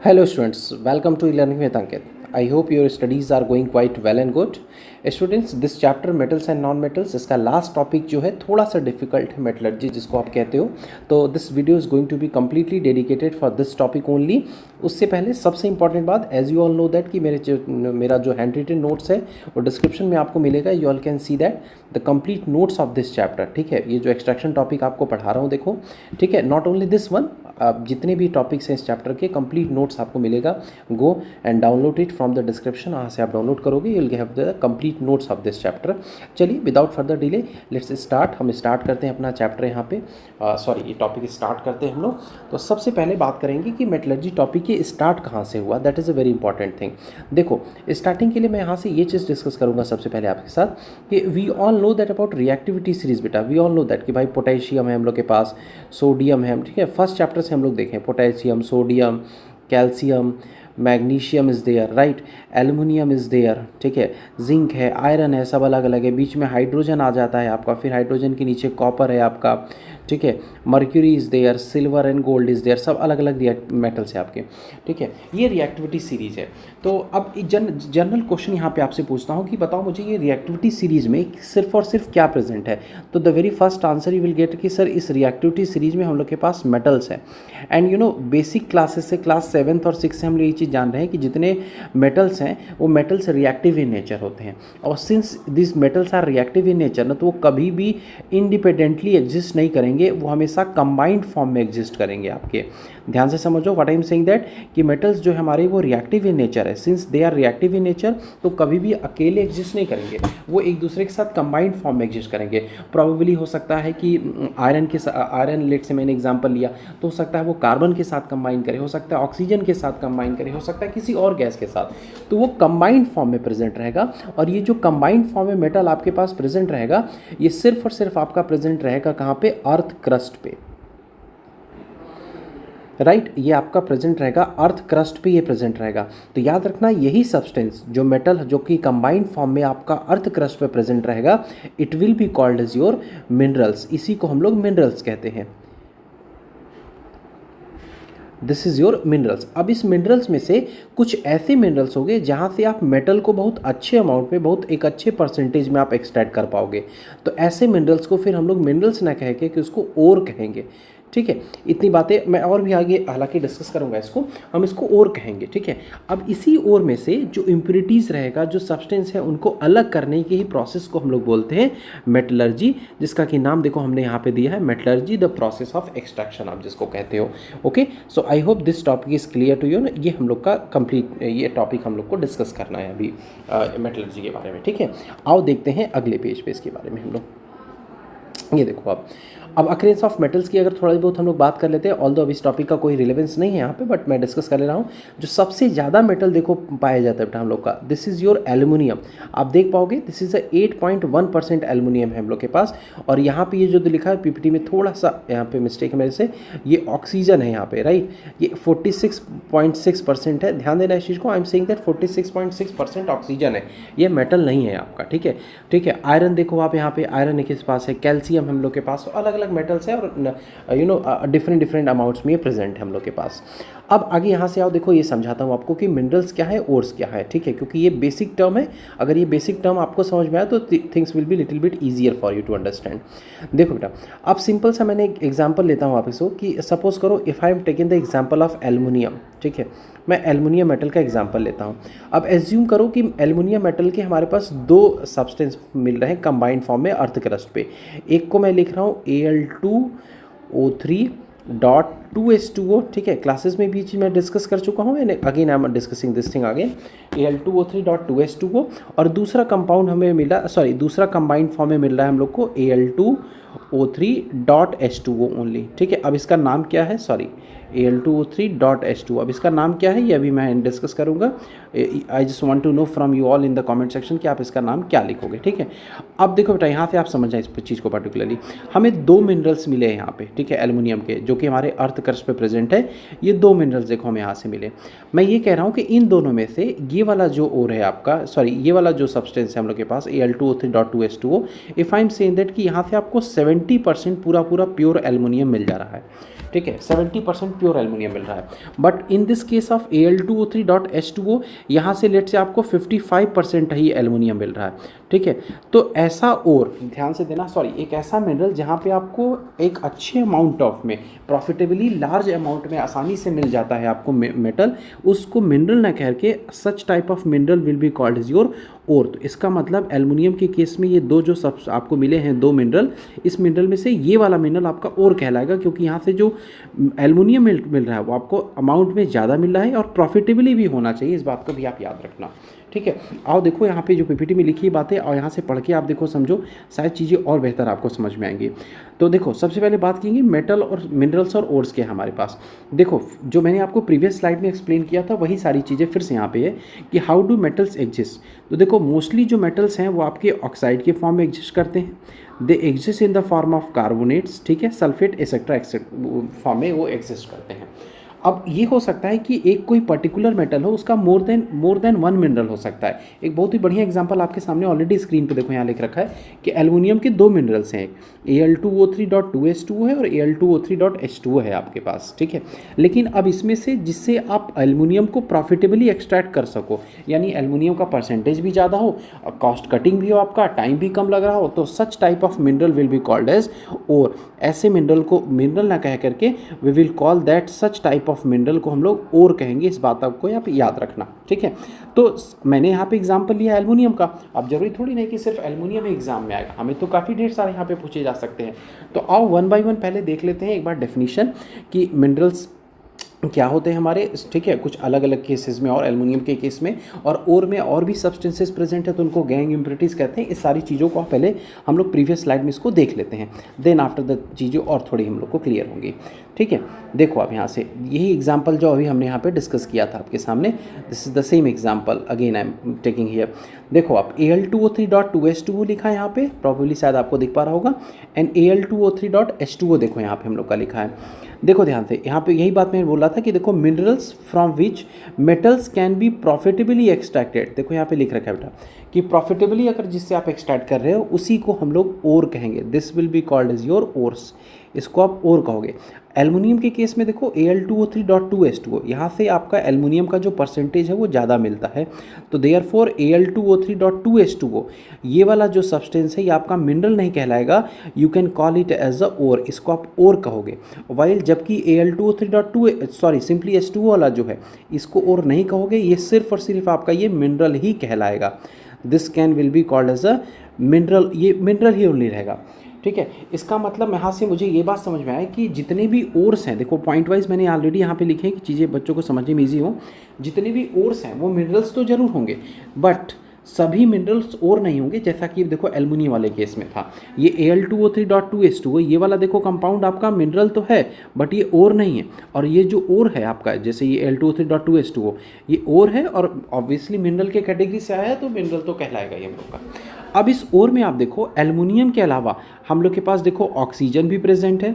Hello students, welcome to e-learning with Ankit. I hope your studies are going quite well and good. Students, this chapter metals and non-metals इसका last topic जो है थोड़ा सा difficult है, metallurgy जिसको आप कहते हो. तो this video is going to be completely dedicated for this topic only. उससे पहले सबसे इंपॉर्टेंट बात, as you all know that कि मेरा जो हैंड रिटन नोट्स है वो डिस्क्रिप्शन में आपको मिलेगा. You all can see that the complete notes of this chapter. ठीक है, ये जो एक्सट्रैक्शन टॉपिक आपको पढ़ा रहा हूँ देखो, ठीक है, नॉट ओनली दिस वन, जितने भी टॉपिक्स हैं इस चैप्टर के कंप्लीट नोट्स आपको मिलेगा. Go and download it from the description. वहाँ से आप डाउनलोड करोगे, you will have the complete notes of this chapter. चलिए without further delay let's start. हम स्टार्ट करते हैं अपना चैप्टर यहाँ पे, ये टॉपिक स्टार्ट करते हैं हम लोग. तो सबसे पहले बात करेंगे कि मेटलर्जी टॉपिक के स्टार्ट कहाँ से हुआ. That is a very important thing. देखो, स्टार्टिंग के लिए मैं यहाँ से ये चीज़ डिस्कस करूँगा सबसे पहले आपके साथ कि we all know that about reactivity series. बेटा वी ऑल नो दैट कि भाई पोटेशियम है हम लोग के पास, सोडियम है, ठीक है. फर्स्ट चैप्टर से हम लोग देखें potassium, sodium, calcium, magnesium is there, right, aluminium is there, ठीक है, जिंक है, आयरन है, सब अलग अलग है. बीच में हाइड्रोजन आ जाता है आपका, फिर हाइड्रोजन के नीचे कॉपर है आपका, ठीक है, mercury is there, silver and gold is there, सब अलग अलग मेटल्स है आपके, ठीक है. ये रिएक्टिविटी सीरीज है. तो अब जनरल क्वेश्चन यहाँ पे आपसे पूछता हूँ कि बताओ मुझे ये रिएक्टिविटी सीरीज में सिर्फ और सिर्फ क्या प्रेजेंट है. तो the very first answer you will gate कि सर इस रिएक्टिविटी सीरीज में हम लोग के पास मेटल्स है. And you know basic classes से, क्लास 7th और 6 से हम लोग ये चीज़ जान रहे हैं कि जितने मेटल्स हैं वो मेटल्स रिएक्टिव इन नेचर होते हैं. और since this metals are reactive in nature ना, तो वो कभी भी इंडिपेंडेंटली एग्जिस्ट नहीं करेंगे, वो हमेशा कंबाइंड फॉर्म में एग्जिस्ट करेंगे. आपके ध्यान से समझो what I am saying that कि मेटल्स जो है हमारे वो रिएक्टिव इन नेचर है. Since they are reactive in nature तो कभी भी अकेले एग्जिस्ट नहीं करेंगे, वो एक दूसरे के साथ कंबाइंड फॉर्म में एग्जिस्ट करेंगे. प्रॉबेबली हो सकता है कि आयरन लेट से मैंने एग्जांपल लिया, तो हो सकता है वो कार्बन के साथ कंबाइन करे, हो सकता है ऑक्सीजन के साथ कंबाइन करे, हो सकता है किसी और गैस के साथ. तो वो कंबाइंड फॉर्म में प्रेजेंट रहेगा. और ये जो कंबाइंड फॉर्म में मेटल आपके पास प्रेजेंट रहेगा, ये सिर्फ और सिर्फ आपका प्रेजेंट रहेगा कहाँ पे, अर्थ क्रस्ट पे, राइट. ये आपका प्रेजेंट रहेगा अर्थ क्रस्ट पे, ये प्रेजेंट रहेगा. तो याद रखना यही सब्सटेंस जो मेटल जो कि कंबाइंड फॉर्म में आपका अर्थ क्रस्ट पे प्रेजेंट रहेगा, it will be called as your minerals. इसी को हम लोग मिनरल्स कहते हैं. This is your minerals. अब इस मिनरल्स में से कुछ ऐसे मिनरल्स होंगे जहाँ से आप मेटल को बहुत अच्छे अमाउंट में, बहुत एक अच्छे परसेंटेज में आप एक्सट्रैक्ट कर पाओगे. तो ऐसे मिनरल्स को फिर हम लोग मिनरल्स ना कह के कि उसको ओर कहेंगे. ठीक है, इतनी बातें मैं और भी आगे हालांकि डिस्कस करूंगा, इसको हम इसको ओर कहेंगे. ठीक है, अब इसी ओर में से जो इम्प्योरिटीज़ रहेगा, जो सब्सटेंस है, उनको अलग करने की ही प्रोसेस को हम लोग बोलते हैं मेटलर्जी, जिसका कि नाम देखो हमने यहाँ पे दिया है metallurgy, the process of extraction आप जिसको कहते हो. Okay, so I hope this topic is clear to you. ये हम लोग का कंप्लीट ये टॉपिक हम लोग को डिस्कस करना है अभी मेटलर्जी के बारे में. ठीक है, आओ देखते हैं अगले पेज पे इसके बारे में हम लोग. ये देखो अब अक्रेंस ऑफ मेटल्स की अगर थोड़ा बहुत हम लोग बात कर लेते हैं, ऑल्दो अब इस टॉपिक का कोई रिलेवेंस नहीं है यहाँ पे, बट मैं डिस्कस कर ले रहा हूँ. जो सबसे ज़्यादा मेटल देखो पाया जाता है बेटा हम लोग का, दिस इज़ योर एल्युमिनियम. आप देख पाओगे दिस इज़ 8.1% एल्युमिनियम है हम लोग के पास. और यहाँ पे ये जो लिखा है पीपीटी में थोड़ा सा यहाँ पे मिस्टेक है मेरे से, ये ऑक्सीजन है यहाँ पे, राइट. ये 46.6% है. ध्यान देना इस चीज़ को. आई एम सेइंग दैट 46.6% ऑक्सीजन है, ये मेटल नहीं है आपका. ठीक है, ठीक है. आयरन देखो आप यहाँ पे, आयरन के पास है, कैल्शियम हम लोग के पास, अलग अलग मेटल्स है और यू नो डिफरेंट अमाउंट्स में ये प्रेजेंट है हम लोग के पास. अब आगे यहाँ से आओ, देखो ये समझाता हूँ आपको कि मिनरल्स क्या है, ओर्स क्या है. ठीक है, क्योंकि ये बेसिक टर्म है. अगर ये बेसिक टर्म आपको समझ में आए तो things will be little bit easier for you to understand. देखो बेटा, अब सिंपल सा मैंने एक एग्जाम्पल लेता हूँ वापस कि सपोज करो if I am taking the example of aluminium. ठीक है, मैं एल्युमिनियम मेटल का एग्जांपल लेता हूँ. अब एज्यूम करो कि एल्युमिनियम मेटल के हमारे पास दो सब्सटेंस मिल रहे हैं कंबाइंड फॉर्म में अर्थ क्रस्ट पे. एक को मैं लिख रहा हूँ Al2O3.2H2O. ठीक है, क्लासेस में भी चीज़ मैं डिस्कस कर चुका हूँ, again I am discussing this thing again. Al2O3.2H2O. और दूसरा कंपाउंड हमें मिला, दूसरा कंबाइंड फॉर्म में मिल रहा है हम लोग को Al2O3.H2O ओनली. ठीक है, अब इसका नाम क्या है, Al2O3.H2O. अब इसका नाम क्या है ये अभी मैं डिस्कस करूँगा. I just want to know from you all in the comment section कि आप इसका नाम क्या लिखोगे. ठीक है, अब देखो बेटा यहाँ से आप समझ जाए इस चीज़ को. पर्टिकुलरली हमें दो मिनरल्स मिले हैं यहाँ पे. ठीक है, एल्युमिनियम के, जो कि हमारे अर्थ क्रस्ट पे प्रेजेंट है. ये दो मिनरल्स देखो हमें यहाँ से मिले. मैं ये कह रहा हूँ कि इन दोनों में से ये वाला जो ओर है आपका, ये वाला जो सब्सटेंस है हम लोग के पास Al2O3.2H2O, if I am saying that कि यहाँ से आपको 70% पूरा प्योर एल्युमिनियम मिल जा रहा है. ठीक है, 70% प्योर एल्युमिनियम मिल रहा है। But in this case of Al2O3.H2O यहाँ से लेट से आपको 55% ही एल्युमिनियम मिल रहा है, ठीक है। तो ऐसा और ध्यान से देना, सॉरी, एक ऐसा मिनरल जहाँ पे आपको एक अच्छे अमाउंट ऑफ में, प्रॉफिटेबली लार्ज अमाउंट में आसानी से मिल जाता है आपको मेटल, उसको मिनरल ना कह के such type of mineral will be called is your ore. तो इसका मतलब एल्युमिनियम के केस में ये दो जो सब आपको मिले हैं दो मिनरल, इस मिनरल में से ये वाला मिनरल आपका ओर कहलाएगा, क्योंकि यहाँ से जो एल्युमिनियम मिल रहा है वो आपको अमाउंट में ज़्यादा मिल रहा है और प्रॉफिटेबली भी होना चाहिए, इस बात को भी आप याद रखना, ठीक है। आओ देखो यहाँ पे जो पीपीटी में लिखी बातें और यहाँ से पढ़ के आप देखो समझो, शायद चीज़ें और बेहतर आपको समझ में आएंगी। तो देखो सबसे पहले बात करेंगे मेटल और मिनरल्स और ओर्स के हमारे पास। देखो जो मैंने आपको प्रीवियस स्लाइड में एक्सप्लेन किया था वही सारी चीज़ें फिर से यहाँ पे है कि हाउ डू मेटल्स एग्जिस्ट। तो देखो मोस्टली जो मेटल्स हैं वो आपके ऑक्साइड के फॉर्म में एग्जिस्ट करते हैं, they exist in the form of carbonates, ठीक है, सल्फेट एक्सेट्रा फॉर्म में वो एग्जिस्ट करते हैं। अब ये हो सकता है कि एक कोई पर्टिकुलर मेटल हो, उसका मोर देन वन मिनरल हो सकता है। एक बहुत ही बढ़िया एग्जांपल आपके सामने ऑलरेडी स्क्रीन पे देखो यहाँ लिख रखा है कि एल्युमिनियम के दो मिनरल्स हैं, Al2O3.2H2O है और Al2O3.H2O है आपके पास, ठीक है। लेकिन अब इसमें से जिससे आप एल्युमिनियम को प्रॉफिटेबली एक्सट्रैक्ट कर सको, यानी एल्युमिनियम का परसेंटेज भी ज़्यादा हो, कॉस्ट कटिंग भी हो, आपका टाइम भी कम लग रहा हो, तो such type of mineral will be called as ore. ऐसे मिनरल को मिनरल ना कह करके we will call that such type of mineral को हम लोग ओर कहेंगे, इस बात आपको यहाँ पे याद रखना, ठीक है। तो मैंने यहाँ पे एग्जांपल लिया एल्युमिनियम का, अब जरूरी थोड़ी नहीं कि सिर्फ एल्युमिनियम एग्जाम में आएगा, हमें तो काफ़ी ढेर सारे यहाँ पे पूछे जा सकते हैं। तो आओ वन बाय वन पहले देख लेते हैं एक बार डेफिनेशन कि मिनरल्स क्या होते हैं हमारे, ठीक है, कुछ अलग अलग केसेस में और एल्युमिनियम के केस में और ओर में और भी सब्सटेंसेस प्रेजेंट है तो उनको गैंग इम्प्योरिटीज़ कहते हैं। इस सारी चीज़ों को पहले हम लोग प्रीवियस स्लाइड में इसको देख लेते हैं, देन आफ्टर द चीज़ें और थोड़ी हम लोग को क्लियर होंगी, ठीक है। देखो अब यहाँ से यही एग्जाम्पल जो अभी हमने यहाँ पे डिस्कस किया था आपके सामने, this is the same example again I am taking here. देखो आप Al2O3.2H2O लिखा है यहाँ पे, प्रॉब्लली शायद आपको दिख पा रहा होगा, एंड Al2O3.H2O देखो यहाँ पे हम लोग का लिखा है। देखो ध्यान से यहाँ पे यही बात मैंने बोला था कि देखो minerals from which metals can be profitably extracted, देखो यहाँ पे लिख रखा है बेटा कि प्रॉफिटेबली अगर जिससे आप एक्सट्रैक्ट कर रहे हो उसी को हम लोग ओर कहेंगे, this will be called as your ores, इसको आप ओर कहोगे। एल्युमिनियम के केस में देखो Al2O3.2H2O, यहाँ से आपका एल्युमिनियम का जो परसेंटेज है वो ज़्यादा मिलता है, तो देयरफॉर Al2O3.2H2O ये वाला जो सब्सटेंस है ये आपका मिनरल नहीं कहलाएगा, you can call it as a ore, इसको आप ओर कहोगे। वाइल जबकि सिंपली H2O वाला जो है इसको ओर नहीं कहोगे, ये सिर्फ और सिर्फ आपका ये मिनरल ही कहलाएगा, this can will be called as a mineral, ये मिनरल ही ओनली रहेगा, ठीक है। इसका मतलब यहाँ से मुझे ये बात समझ में आया कि जितने भी ओर्स हैं, देखो पॉइंट वाइज मैंने ऑलरेडी यहाँ पे लिखे हैं कि चीज़ें बच्चों को समझने में ईजी हो, जितने भी ओर्स हैं वो मिनरल्स तो जरूर होंगे बट सभी मिनरल्स और नहीं होंगे, जैसा कि देखो एल्युमिनियम वाले केस में था, ये Al2O3.2H2O ये वाला देखो कंपाउंड आपका मिनरल तो है बट ये और नहीं है, और ये जो और है आपका जैसे ये Al2O3.2H2O ये और है और ऑब्वियसली मिनरल के कैटेगरी से आया है तो मिनरल तो कहलाएगा ये हम लोग का। अब इस ओर में आप देखो एल्युमिनियम के अलावा हम लोग के पास देखो ऑक्सीजन भी प्रेजेंट है,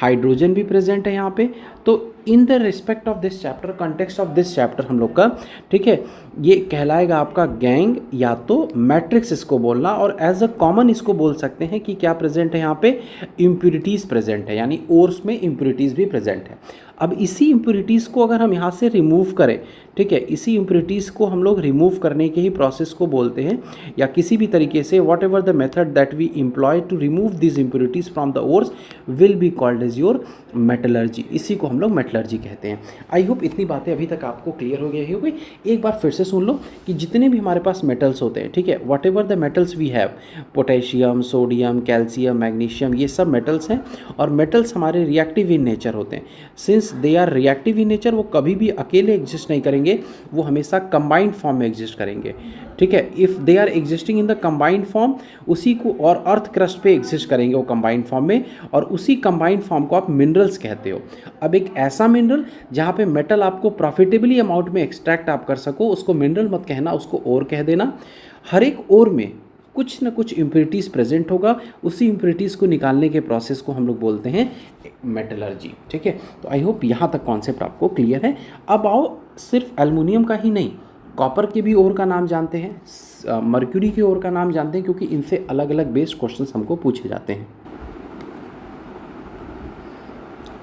हाइड्रोजन भी प्रेजेंट है यहाँ पे, तो in the respect of this chapter, context of this chapter हम लोग का, ठीक है, ये कहलाएगा आपका गैंग या तो मैट्रिक्स इसको बोलना, और एज अ कॉमन इसको बोल सकते हैं कि क्या प्रेजेंट है यहाँ पे, इम्प्यूरिटीज़ प्रेजेंट है, यानी ओर्स में इम्प्यूरिटीज़ भी प्रेजेंट है। अब इसी इम्प्यूरिटीज़ को अगर हम यहाँ से रिमूव करें, ठीक है, इसी इम्प्यूरिटीज़ को हम लोग रिमूव करने के ही प्रोसेस को बोलते हैं, या किसी भी तरीके से whatever the method that we employ to remove this impurities from the ores will be called as your metallurgy, इसी को हम लोग मेटलर्जी कहते हैं। आई होप इतनी बातें अभी तक आपको क्लियर हो गई होगी। एक बार फिर से सुन लो कि जितने भी हमारे पास मेटल्स होते हैं, ठीक है, whatever the metals we have, potassium, sodium, calcium, magnesium, ये सब मेटल्स हैं, और मेटल्स हमारे रिएक्टिव इन नेचर होते हैं। Since they are reactive in nature, वो कभी भी अकेले एग्जिस्ट नहीं करेंगे, वो हमेशा कंबाइंड फॉर्म में एग्जिस्ट करेंगे, ठीक है। If they are existing in the combined form, उसी को और अर्थ क्रस्ट पे एग्जिस्ट करेंगे वो कंबाइंड फॉर्म में, और उसी कंबाइंड फॉर्म को आप मिनरल्स कहते हो। अब एक ऐसा मिनरल जहाँ पे मेटल आपको प्रॉफिटेबली अमाउंट में एक्सट्रैक्ट आप कर सको, उसको मिनरल मत कहना, उसको ओर कह देना। हर एक ओर में कुछ ना कुछ इम्प्यूरिटीज़ प्रेजेंट होगा, उसी इम्प्यूरिटीज़ को निकालने के प्रोसेस को हम लोग बोलते हैं मेटलर्जी, ठीक है। तो आई होप यहाँ तक कॉन्सेप्ट आपको क्लियर है। अब आओ सिर्फ एल्युमिनियम का ही नहीं, कॉपर के भी ओर का नाम जानते हैं, मर्क्यूरी के ओर का नाम जानते हैं, क्योंकि इनसे अलग अलग बेस्ड क्वेश्चंस हमको पूछे जाते हैं।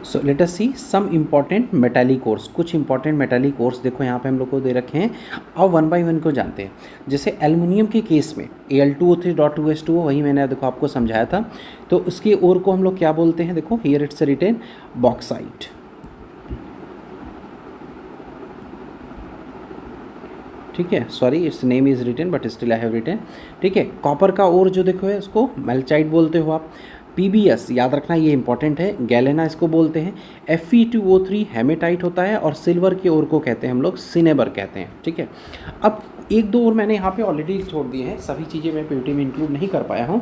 सो लेट अस सी सम इम्पॉर्टेंट मेटालिक ओर्स। कुछ इंपॉर्टेंट मेटालिक ओर्स देखो यहाँ पे हम लोग को दे रखे हैं। अब वन बाय वन को जानते हैं। जैसे एल्युमिनियम के केस में Al2O3.2H2O, वही मैंने देखो आपको समझाया था। तो उसके ओर को हम लोग क्या बोलते हैं, देखो हियर इट्स रिटेन बॉक्साइट। ठीक है, sorry its name is written but still I have written. ठीक है, कॉपर का ओर जो देखो है उसको मेल्चाइट बोलते हो आप। PbS याद रखना, ये इंपॉर्टेंट है, गैलेना इसको बोलते हैं। Fe2O3 हेमेटाइट होता है, और सिल्वर के ओर को कहते हैं हम लोग सिनेबर कहते हैं। ठीक है, अब एक दो और मैंने यहाँ पे ऑलरेडी छोड़ दिए हैं, सभी चीज़ें मैं PPT में इंक्लूड नहीं कर पाया हूँ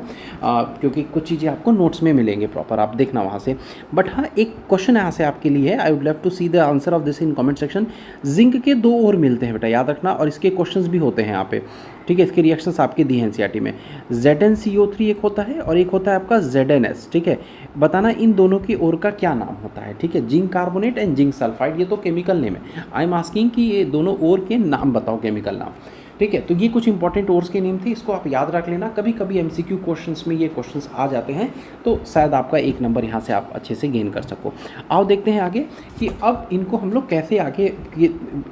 क्योंकि कुछ चीज़ें आपको नोट्स में मिलेंगे प्रॉपर, आप देखना वहाँ से। बट हाँ, एक क्वेश्चन यहाँ से आपके लिए है, I would love to see the answer of this in comment section. Zinc के दो ओर मिलते हैं बेटा, याद रखना, और इसके क्वेश्चंस भी होते हैं यहाँ पे। ठीक है, इसके रिएक्शंस आपके दिए हैं NCERT में। ZnCO3 एक होता है और एक होता है आपका ZnS। ठीक है, बताना इन दोनों की ओर का क्या नाम होता है। ठीक है, zinc carbonate and zinc sulphide, ये तो केमिकल नेम है। आई एम आस्किंग कि ये दोनों ओर के नाम बताओ, केमिकल नाम। ठीक है, तो ये कुछ इंपॉर्टेंट ओर्स के नेम थे, इसको आप याद रख लेना। कभी कभी MCQ क्वेश्चंस में ये क्वेश्चंस आ जाते हैं, तो शायद आपका एक नंबर यहाँ से आप अच्छे से गेन कर सको। आओ देखते हैं आगे कि अब इनको हम लोग कैसे आगे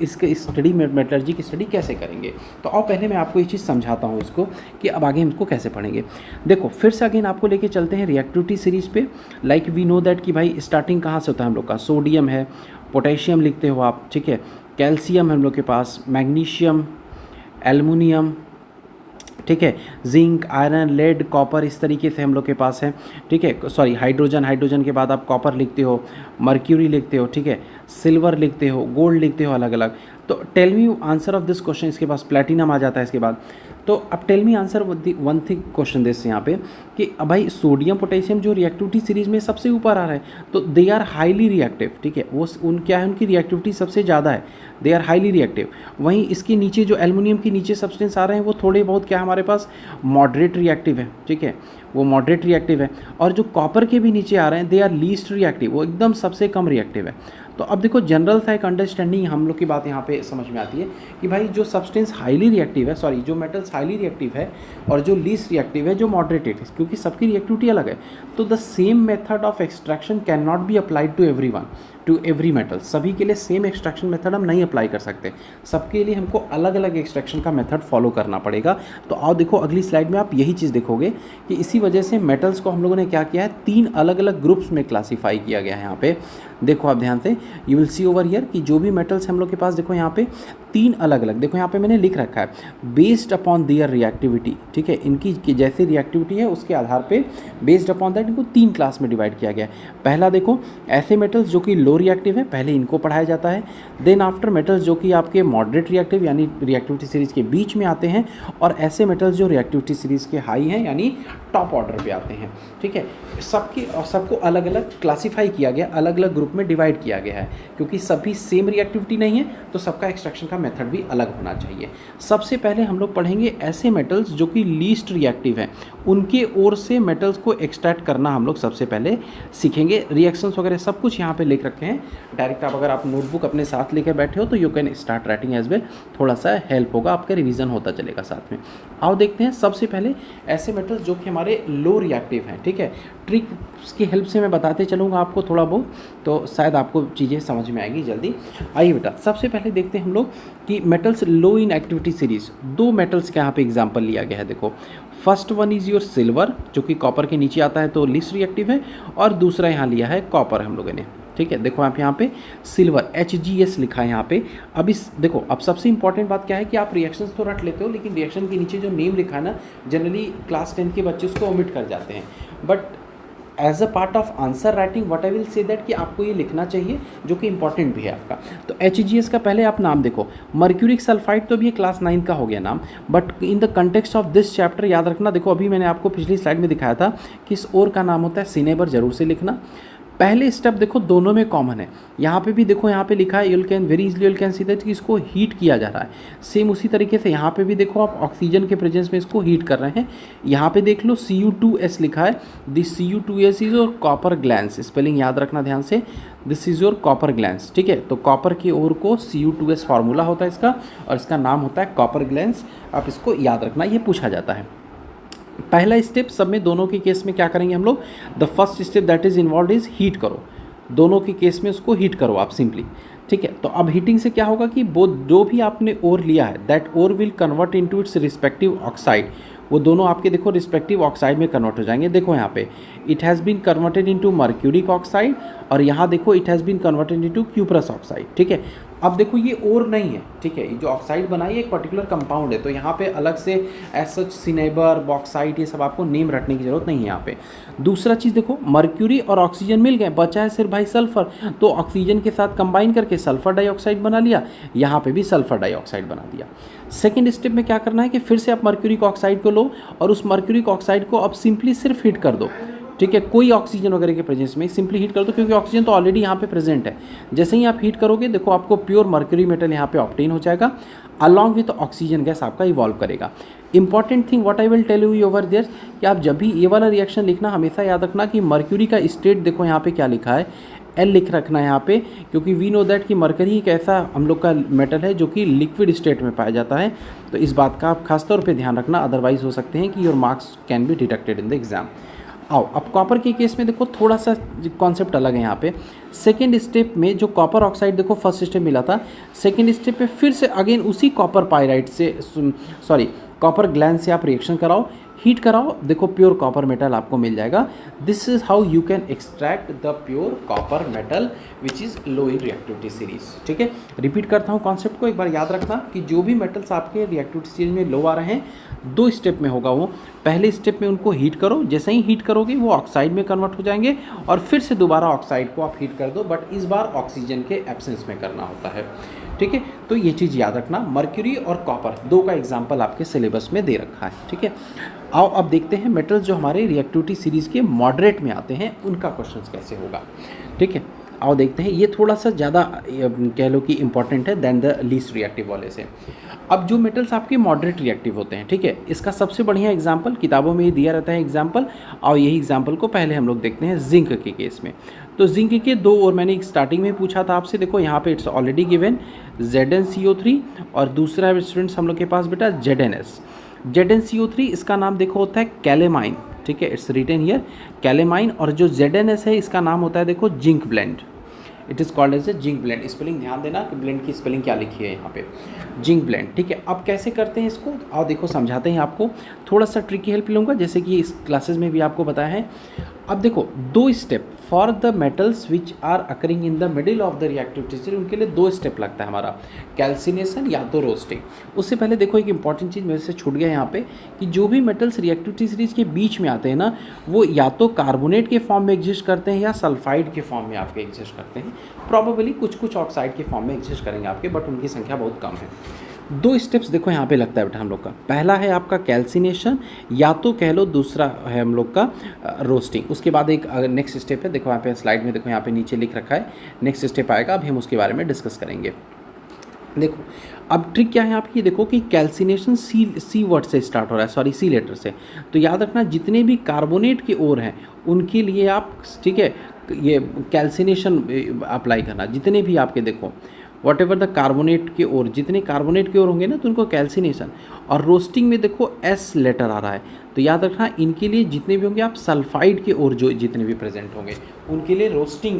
इसके स्टडी मेटलर्जी की स्टडी कैसे करेंगे। तो आओ पहले मैं आपको ये चीज़ समझाता हूँ इसको कि अब आगे इसको कैसे पढ़ेंगे। देखो फिर से अगेन आपको लेके चलते हैं रिएक्टिविटी सीरीज पे। लाइक वी नो दैट कि भाई स्टार्टिंग कहाँ से होता है हम लोग का, सोडियम है, पोटेशियम लिखते हो आप। ठीक है, कैल्शियम है हम लोग के पास, मैग्नीशियम, एल्युमिनियम, ठीक है, जिंक, आयरन, लेड, कॉपर, इस तरीके से हम लोग के पास है। ठीक है, सॉरी हाइड्रोजन, हाइड्रोजन के बाद आप कॉपर लिखते हो, मर्क्यूरी लिखते हो, ठीक है, सिल्वर लिखते हो, गोल्ड लिखते हो अलग अलग। तो tell me answer of this question, इसके पास प्लेटिनम आ जाता है इसके बाद। तो अब tell me answer one thing question this यहाँ पे कि अब भाई सोडियम पोटेशियम जो रिएक्टिविटी सीरीज में सबसे ऊपर आ रहा है, तो दे आर हाईली रिएक्टिव। ठीक है, वो क्या है, उनकी रिएक्टिविटी सबसे ज़्यादा है, दे आर हाईली रिएक्टिव। वहीं इसके नीचे जो एल्युमिनियम के नीचे सब्सटेंस आ रहे हैं वो थोड़े बहुत क्या हमारे पास मॉडरेट रिएक्टिव है। ठीक है, वो मॉडरेट रिएक्टिव है। और जो कॉपर के भी नीचे आ रहे हैं दे आर लीस्ट रिएक्टिव, वो एकदम सबसे कम रिएक्टिव है। तो अब देखो जनरल सा एक अंडरस्टैंडिंग हम लोग की बात यहाँ पे समझ में आती है कि भाई जो सब्सटेंस हाईली रिएक्टिव है, सॉरी जो मेटल्स हाईली रिएक्टिव है और जो लीस्ट रिएक्टिव है, जो मॉडरेटेड है, क्योंकि सबकी रिएक्टिविटी अलग है, तो the same method of extraction can not be applied to everyone, to every metal. सभी के लिए सेम एक्सट्रैक्शन मेथड हम नहीं अप्लाई कर सकते, सबके लिए हमको अलग अलग एक्सट्रैक्शन का मेथड फॉलो करना पड़ेगा। तो आओ देखो अगली स्लाइड में आप यही चीज़ देखोगे कि इसी वजह से मेटल्स को हम लोगों ने क्या किया है, 3 अलग अलग ग्रुप्स में क्लासीफाई किया गया है। यहाँ पे देखो आप ध्यान से, you will C over here कि जो भी मेटल्स हम लोग के पास, देखो यहाँ पे 3 अलग अलग, देखो यहाँ पे मैंने लिख रखा है बेस्ड अपॉन देयर रिएक्टिविटी। ठीक है, इनकी जैसी रिएक्टिविटी है उसके आधार पे बेस्ड अपॉन दैट इनको 3 क्लास में डिवाइड किया गया है। पहला देखो ऐसे मेटल्स जो कि लो रिएक्टिव है, पहले इनको पढ़ाया जाता है। देन आफ्टर मेटल्स जो कि आपके मॉडरेट रिएक्टिव यानी रिएक्टिविटी सीरीज के बीच में आते हैं, और ऐसे मेटल्स जो रिएक्टिविटी सीरीज के हाई हैं यानी टॉप ऑर्डर पे आते हैं। ठीक है, सबको अलग अलग क्लासीफाई किया गया, अलग अलग ग्रुप में डिवाइड किया गया है, क्योंकि सभी सेम रिएक्टिविटी नहीं है तो सबका एक्सट्रैक्शन का मेथड भी अलग होना चाहिए। सबसे पहले हम लोग पढ़ेंगे ऐसे मेटल्स जो कि लीस्ट रिएक्टिव हैं, उनके ओर से मेटल्स को एक्सट्रैक्ट करना हम लोग सबसे पहले सीखेंगे। रिएक्शंस वगैरह सब कुछ यहाँ पे लिख रखे हैं, डायरेक्ट आप अगर आप नोटबुक अपने साथ लेकर बैठे हो तो you can start writing as well, थोड़ा सा हेल्प होगा, आपका रिवीजन होता चलेगा साथ में। आओ देखते हैं सबसे पहले ऐसे मेटल्स जो कि हमारे लो रिएक्टिव हैं। ठीक है, ट्रिक्स की हेल्प से मैं बताते चलूँगा आपको थोड़ा बहुत, तो शायद आपको चीज़ें समझ में आएगी जल्दी। आइए बेटा, सबसे पहले देखते हैं हम लोग कि metals low in activity series. 2 metals का यहाँ पे एग्जांपल लिया गया है। देखो first one is your silver, जो कि कॉपर के नीचे आता है तो लीस्ट रिएक्टिव है, और दूसरा यहाँ लिया है कॉपर हम लोगों ने। ठीक है, देखो आप यहाँ पे सिल्वर HgS लिखा है यहाँ पे। अब इस देखो, अब सबसे इंपॉर्टेंट बात क्या है कि आप रिएक्शंस तो रट लेते हो, लेकिन रिएक्शन के नीचे जो नेम लिखा है ना, जनरली क्लास 10 के बच्चे उसको ओमिट कर जाते हैं। But as a part of answer writing what I will say that कि आपको ये लिखना चाहिए, जो कि इंपॉर्टेंट भी है आपका। तो HgS का पहले आप नाम देखो, मर्क्यूरिक सल्फाइड तो भी ये क्लास 9 का हो गया नाम, but in the context of this chapter याद रखना। देखो अभी मैंने आपको पिछली स्लाइड में दिखाया था कि इस ओर का नाम होता है सिनेबर, जरूर से लिखना। पहले स्टेप देखो दोनों में कॉमन है, यहाँ पे भी देखो, यहाँ पे लिखा है you can very easily you can see that कि इसको हीट किया जा रहा है। सेम उसी तरीके से यहाँ पे भी देखो आप ऑक्सीजन के प्रेजेंस में इसको हीट कर रहे हैं। यहाँ पे देख लो Cu2S लिखा है, this Cu2S is your copper glance, spelling याद रखना ध्यान से, this is your copper glance. ठीक है, तो कॉपर की ओर को Cu2S फार्मूला होता है इसका, और इसका नाम होता है कॉपर ग्लैंस। आप इसको याद रखना, ये पूछा जाता है। पहला स्टेप सब में दोनों के केस में क्या करेंगे हम लोग, the first step that is involve is heat करो। दोनों के केस में उसको हीट करो आप सिंपली, ठीक है। तो अब हीटिंग से क्या होगा कि वो जो भी आपने ओर लिया है that ore will convert into its respective oxide, वो दोनों आपके देखो रिस्पेक्टिव ऑक्साइड में कन्वर्ट हो जाएंगे। देखो यहाँ पे it has been converted into mercuric oxide और यहाँ देखो it has been converted into cuprous oxide, ठीक है। अब देखो ये और नहीं है, ठीक है, ये जो ऑक्साइड बनाई है एक पर्टिकुलर कंपाउंड है, तो यहाँ पे अलग से एज सच सिनेबर बॉक्साइड ये सब आपको नेम रटने की जरूरत नहीं है यहाँ पे। दूसरा चीज़ देखो मर्क्यूरी और ऑक्सीजन मिल गए, बचा है सिर्फ भाई सल्फर, तो ऑक्सीजन के साथ कंबाइन करके सल्फर डाइऑक्साइड बना लिया, यहाँ पे भी सल्फर डाइऑक्साइड बना दिया। सेकेंड स्टेप में क्या करना है कि फिर से आप मर्क्यूरिक ऑक्साइड को लो और उस मर्क्यूरिक ऑक्साइड को अब सिंपली सिर्फ हीट कर दो, ठीक है, कोई ऑक्सीजन वगैरह के प्रेजेंस में सिंपली हीट कर दो, क्योंकि ऑक्सीजन तो ऑलरेडी यहाँ पे प्रेजेंट है। जैसे ही आप हीट करोगे देखो आपको प्योर मर्क्यूरी मेटल यहाँ पे ऑब्टेन हो जाएगा, अलॉन्ग विथ ऑक्सीजन गैस आपका इवॉल्व करेगा। Important thing what I will tell you over there कि आप जब भी ये वाला रिएक्शन लिखना हमेशा याद रखना कि मर्क्यूरी का स्टेट देखो यहाँ पे क्या लिखा है, एल लिख रखना है यहाँ पे, क्योंकि वी नो दैट कि मरकरी एक ऐसा हम लोग का मेटल है जो कि लिक्विड स्टेट में पाया जाता है, तो इस बात का आप खासतौर पे ध्यान रखना, अदरवाइज हो सकते हैं कि your marks can be deducted in the exam. आओ अब कॉपर के केस में देखो थोड़ा सा कॉन्सेप्ट अलग है यहाँ पे। सेकेंड स्टेप में जो कॉपर ऑक्साइड देखो फर्स्ट स्टेप मिला था, सेकेंड स्टेप में फिर से अगेन उसी कॉपर पायराइट से सॉरी कॉपर ग्लैंड से आप रिएक्शन कराओ, हीट कराओ, देखो प्योर कॉपर मेटल आपको मिल जाएगा। This is how you can extract the pure copper metal which is low in reactivity series, ठीक है। रिपीट करता हूँ कॉन्सेप्ट को, एक बार याद रखना कि जो भी मेटल्स आपके रिएक्टिविटी सीरीज में लो आ रहे हैं दो स्टेप में होगा वो। पहले स्टेप में उनको हीट करो, जैसे ही हीट करोगे वो ऑक्साइड में कन्वर्ट हो जाएंगे और फिर से दोबारा ऑक्साइड को आप हीट कर दो, बट इस बार ऑक्सीजन के एब्सेंस में करना होता है, ठीक है। तो ये चीज़ याद रखना, मर्क्यूरी और कॉपर दो का एग्जाम्पल आपके सिलेबस में दे रखा है, ठीक है। आओ अब देखते हैं मेटल्स जो हमारे रिएक्टिविटी सीरीज़ के मॉडरेट में आते हैं उनका क्वेश्चंस कैसे होगा, ठीक है। आओ देखते हैं, ये थोड़ा सा ज़्यादा कह लो कि इंपॉर्टेंट है दैन द लीस्ट रिएक्टिव वाले से। अब जो मेटल्स आपके मॉडरेट रिएक्टिव होते हैं, ठीक है, इसका सबसे बढ़िया एग्जाम्पल किताबों में ही दिया रहता है एग्जाम्पल, और यही एग्जाम्पल को पहले हम लोग देखते हैं जिंक के केस में। तो जिंक के दो, और मैंने स्टार्टिंग में पूछा था आपसे, देखो यहाँ पे इट्स ऑलरेडी गिवन ZnCO3 और दूसरा स्टूडेंट्स हम लोग के पास बेटा ZnS। ZnCO3 इसका नाम देखो होता है कैलेमाइन, ठीक है, इट्स रिटन हियर कैलेमाइन, और जो ZnS है इसका नाम होता है देखो zinc blende, it is called as a zinc blende. Spelling ध्यान देना कि ब्लेंड की स्पेलिंग क्या लिखी है यहाँ पे, जिंक ब्लेंड, ठीक है। अब कैसे करते हैं इसको, आओ देखो समझाते हैं आपको, थोड़ा सा ट्रिकी हेल्प लूँगा जैसे कि इस क्लासेस में भी आपको बताया है। अब देखो दो step for the metals which are occurring in the middle of the reactivity series, उनके लिए दो स्टेप लगता है हमारा, कैल्सिनेशन या तो रोस्टिंग। उससे पहले देखो एक इंपॉर्टेंट चीज़ मेरे से छूट गया यहाँ पे कि जो भी मेटल्स रिएक्टिविटी सीरीज के बीच में आते हैं ना, वो या तो कार्बोनेट के फॉर्म में एग्जिस्ट करते हैं या सल्फाइड के फॉर्म में आपके एग्जिस्ट करते हैं, प्रॉबेबली कुछ कुछ ऑक्साइड के फॉर्म में एग्जिस्ट करेंगे आपके, बट उनकी संख्या बहुत कम है। दो स्टेप्स देखो यहाँ पे लगता है बेटा हम लोग का, पहला है आपका कैल्सिनेशन या तो कह लो, दूसरा है हम लोग का रोस्टिंग। उसके बाद एक नेक्स्ट स्टेप है, देखो यहाँ पे स्लाइड में देखो यहाँ पे नीचे लिख रखा है, नेक्स्ट स्टेप आएगा, अभी हम उसके बारे में डिस्कस करेंगे। देखो अब ट्रिक क्या है आपकी, देखो कि कैल्सिनेशन सी वर्ड से स्टार्ट हो रहा है, सॉरी सी लेटर से, तो याद रखना जितने भी कार्बोनेट के ओर हैं उनके लिए आप, ठीक है, ये कैल्सिनेशन अप्लाई करना, जितने भी आपके देखो वॉट एवर द कार्बोनेट के ओर, जितने कार्बोनेट के ओर होंगे ना तो उनको कैल्सिनेशन। और रोस्टिंग में देखो एस लेटर आ रहा है, तो याद रखना इनके लिए जितने भी होंगे आप सल्फाइड के ओर जो जितने भी प्रेजेंट होंगे उनके लिए रोस्टिंग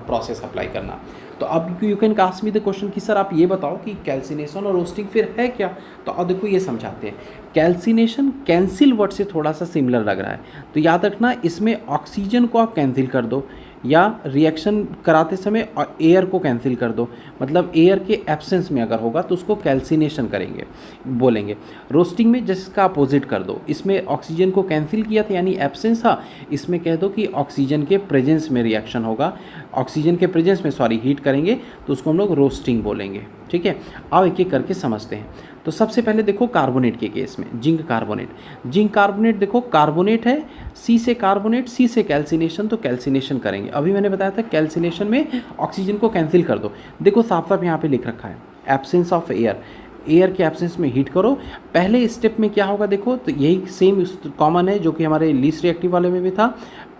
प्रोसेस अप्लाई करना। तो अब you can ask me the question कि सर आप ये बताओ कि कैल्सिनेशन और रोस्टिंग फिर है क्या, तो अब देखो ये समझाते हैं। कैल्सिनेशन कैंसिल वर्ड से थोड़ा सा सिमिलर लग रहा है, तो याद रखना इसमें ऑक्सीजन को आप कैंसिल कर दो या रिएक्शन कराते समय एयर को कैंसिल कर दो, मतलब एयर के एब्सेंस में अगर होगा तो उसको कैल्सिनेशन करेंगे बोलेंगे। रोस्टिंग में जिसका अपोजिट कर दो, इसमें ऑक्सीजन को कैंसिल किया था यानी एब्सेंस था, इसमें कह दो कि ऑक्सीजन के प्रेजेंस में रिएक्शन होगा, ऑक्सीजन के प्रेजेंस में सॉरी हीट करेंगे तो उसको हम लोग रोस्टिंग बोलेंगे, ठीक है। आओ एक एक करके समझते हैं। तो सबसे पहले देखो कार्बोनेट के केस में जिंक कार्बोनेट, जिंक कार्बोनेट देखो कार्बोनेट है, सी से कार्बोनेट, सी से कैल्सिनेशन, तो कैल्सिनेशन करेंगे। अभी मैंने बताया था कैल्सिनेशन में ऑक्सीजन को कैंसिल कर दो, देखो साफ साफ यहाँ पे लिख रखा है एब्सेंस ऑफ एयर, एयर के एब्सेंस में हीट करो। पहले स्टेप में क्या होगा देखो, तो यही सेम कॉमन है जो कि हमारे लीस्ट रिएक्टिव वाले में भी था।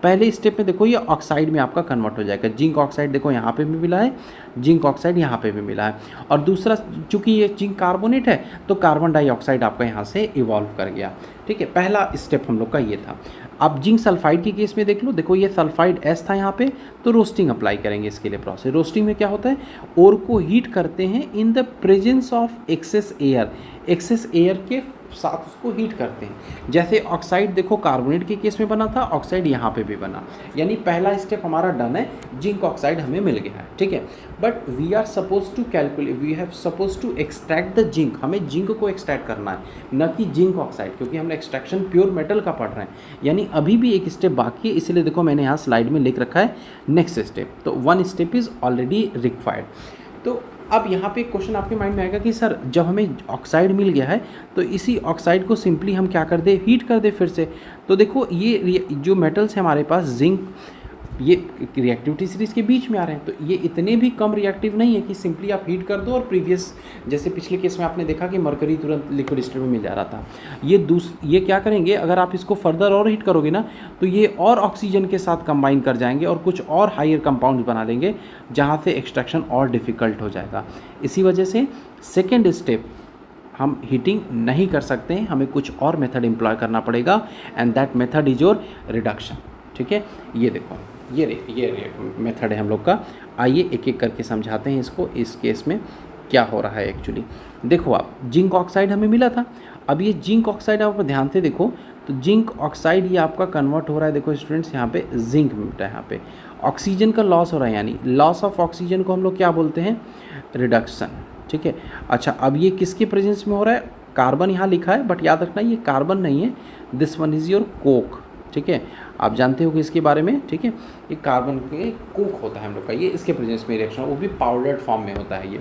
पहले स्टेप में देखो ये ऑक्साइड में आपका कन्वर्ट हो जाएगा, जिंक ऑक्साइड देखो यहाँ पे भी मिला है, जिंक ऑक्साइड यहाँ पे भी मिला है, और दूसरा चूंकि ये जिंक कार्बोनेट है तो कार्बन डाइऑक्साइड आपका यहाँ से इवॉल्व कर गया, ठीक है। पहला स्टेप हम लोग का ये था। अब जिंक सल्फाइड के केस में देख लो, देखो ये सल्फाइड एस था यहाँ पे, तो रोस्टिंग अप्लाई करेंगे इसके लिए प्रोसेस। रोस्टिंग में क्या होता है, ओर को हीट करते हैं in the presence of excess air, excess air के साथ उसको हीट करते हैं। जैसे ऑक्साइड देखो कार्बोनेट के केस में बना था, ऑक्साइड यहाँ पे भी बना, यानी पहला स्टेप हमारा डन है, जिंक ऑक्साइड हमें मिल गया है, ठीक है। But we are suppose to calculate, we have suppose to extract the zinc, हमें जिंक को एक्सट्रैक्ट करना है, न कि जिंक ऑक्साइड, क्योंकि हम एक्सट्रैक्शन प्योर मेटल का पढ़ रहे हैं, यानी अभी भी एक स्टेप बाकी है। इसलिए देखो मैंने यहाँ स्लाइड में लिख रखा है नेक्स्ट स्टेप, तो one step is already required. तो अब यहाँ पे क्वेश्चन आपके माइंड में आएगा कि सर जब हमें ऑक्साइड मिल गया है तो इसी ऑक्साइड को सिंपली हम क्या कर दे, हीट कर दे फिर से। तो देखो ये जो मेटल्स हैं हमारे पास, जिंक, ये रिएक्टिविटी सीरीज के बीच में आ रहे हैं, तो ये इतने भी कम रिएक्टिव नहीं है कि सिंपली आप हीट कर दो और प्रीवियस, जैसे पिछले केस में आपने देखा कि मरकरी तुरंत लिक्विड स्टेट में मिल जा रहा था। ये क्या करेंगे, अगर आप इसको फर्दर और हीट करोगे ना तो ये और ऑक्सीजन के साथ कंबाइन कर जाएंगे और कुछ और हायर कंपाउंड बना देंगे, जहाँ से एक्सट्रैक्शन और डिफ़िकल्ट हो जाएगा। इसी वजह से सेकेंड स्टेप हम हीटिंग नहीं कर सकते हैं, हमें कुछ और मेथड एम्प्लॉय करना पड़ेगा, and that method is your reduction, ठीक है। ये देखो ये मेथड है हम लोग का। आइए एक एक करके समझाते हैं इसको, इस केस में क्या हो रहा है एक्चुअली। देखो आप, जिंक ऑक्साइड हमें मिला था, अब ये जिंक ऑक्साइड आप ध्यान से देखो, तो जिंक ऑक्साइड ये आपका कन्वर्ट हो रहा है, देखो स्टूडेंट्स यहाँ पे जिंक मिलता है, यहाँ पे ऑक्सीजन का लॉस हो रहा है, यानी लॉस ऑफ ऑक्सीजन को हम लोग क्या बोलते हैं, रिडक्शन, ठीक है। अच्छा, अब ये किसके प्रेजेंस में हो रहा है, कार्बन यहाँ लिखा है, बट याद रखना ये कार्बन नहीं है, this one is your Coke, ठीक है। आप जानते हो कि इसके बारे में, ठीक है, ये कार्बन के कोक होता है हम लोग का, ये इसके प्रेजेंस में रिएक्शन, वो भी पाउडर्ड फॉर्म में होता है ये,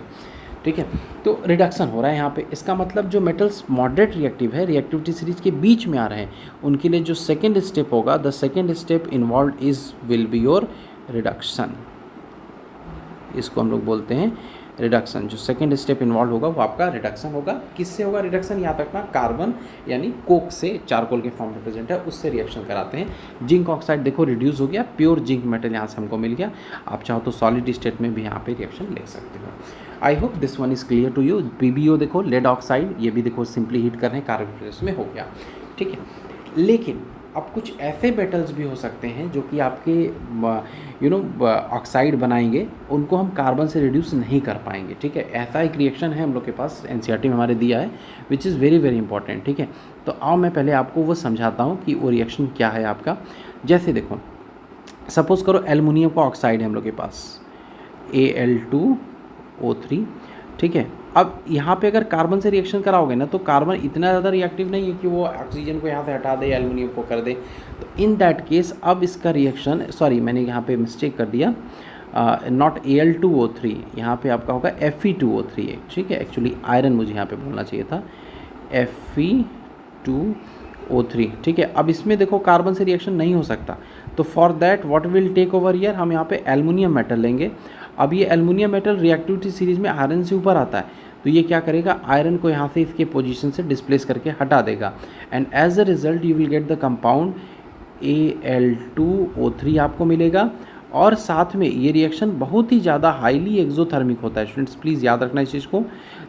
ठीक है। तो रिडक्शन हो रहा है यहाँ पे, इसका मतलब जो मेटल्स मॉडरेट रिएक्टिव है, रिएक्टिविटी सीरीज के बीच में आ रहे हैं, उनके लिए जो सेकेंड स्टेप होगा, the second step involve is will be your reduction, इसको हम लोग बोलते हैं रिडक्शन। जो सेकेंड स्टेप इन्वॉल्व होगा वो आपका रिडक्शन होगा। किससे होगा रिडक्शन, याद रखना, कार्बन यानी कोक से, चारकोल के फॉर्म में प्रेजेंट है, उससे रिएक्शन कराते हैं। जिंक ऑक्साइड देखो रिड्यूस हो गया, प्योर जिंक मेटल यहाँ से हमको मिल गया। आप चाहो तो सॉलिड स्टेट में भी यहाँ पे रिएक्शन ले सकते हो। I hope this one is clear to you. PbO देखो, लेड ऑक्साइड, ये भी देखो सिंपली हीट कर रहे हैं, कार्बन प्रेस में हो गया, ठीक है। लेकिन अब कुछ ऐसे मेटल्स भी हो सकते हैं जो कि आपके ऑक्साइड बनाएंगे, उनको हम कार्बन से रिड्यूस नहीं कर पाएंगे, ठीक है। ऐसा एक रिएक्शन है हम लोग के पास, NCERT में हमारे दिया है, which is very very important, ठीक है। तो आओ मैं पहले आपको वो समझाता हूँ कि वो रिएक्शन क्या है आपका। जैसे देखो, सपोज करो एल्युमिनियम का ऑक्साइड है हम लोग के पास, Al2O3, ठीक है। अब यहाँ पे अगर कार्बन से रिएक्शन कराओगे ना, तो कार्बन इतना ज़्यादा रिएक्टिव नहीं है कि वो ऑक्सीजन को यहाँ से हटा दे, एल्युमिनियम को कर दे। तो इन दैट केस अब इसका रिएक्शन, सॉरी मैंने यहाँ पे मिस्टेक कर दिया, नॉट Al2O3, यहाँ पे आपका होगा Fe2O3, ठीक है। एक्चुअली आयरन मुझे यहाँ पे बोलना चाहिए था, Fe2O3, ठीक है। अब इसमें देखो कार्बन से रिएक्शन नहीं हो सकता, तो for that what will take over here, हम यहाँ पे एल्युमिनियम मेटल लेंगे। अब ये एल्युमिनियम मेटल रिएक्टिविटी सीरीज में आयरन से ऊपर आता है, तो ये क्या करेगा, आयरन को यहाँ से इसके पोजीशन से डिस्प्लेस करके हटा देगा, and as a result you will get the compound Al2O3 आपको मिलेगा। और साथ में ये रिएक्शन बहुत ही ज़्यादा हाईली एक्सोथर्मिक होता है। स्टूडेंट्स प्लीज़ याद रखना इस चीज़ को,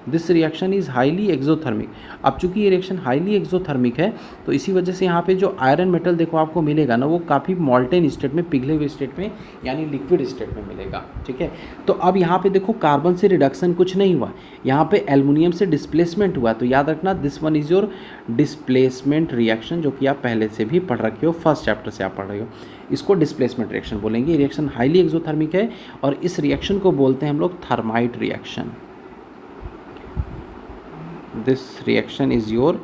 this reaction is highly exothermic. अब चूंकि ये रिएक्शन हाईली एक्सोथर्मिक है, तो इसी वजह से यहाँ पे जो आयरन मेटल देखो आपको मिलेगा ना, वो काफ़ी मॉल्टेन स्टेट में, पिघले हुए स्टेट में, यानी लिक्विड स्टेट में मिलेगा, ठीक है। तो अब यहाँ पे देखो कार्बन से रिडक्शन कुछ नहीं हुआ, यहाँ पे एल्युमिनियम से डिस्प्लेसमेंट हुआ। तो याद रखना this one is your displacement reaction, जो कि आप पहले से भी पढ़ रखे हो, फर्स्ट चैप्टर से आप पढ़ रहे हो। इसको डिस्प्लेसमेंट रिएक्शन बोलेंगे। रिएक्शन हाईली एक्सोथर्मिक है और इस रिएक्शन को बोलते हैं हम लोग thermite reaction. This reaction is your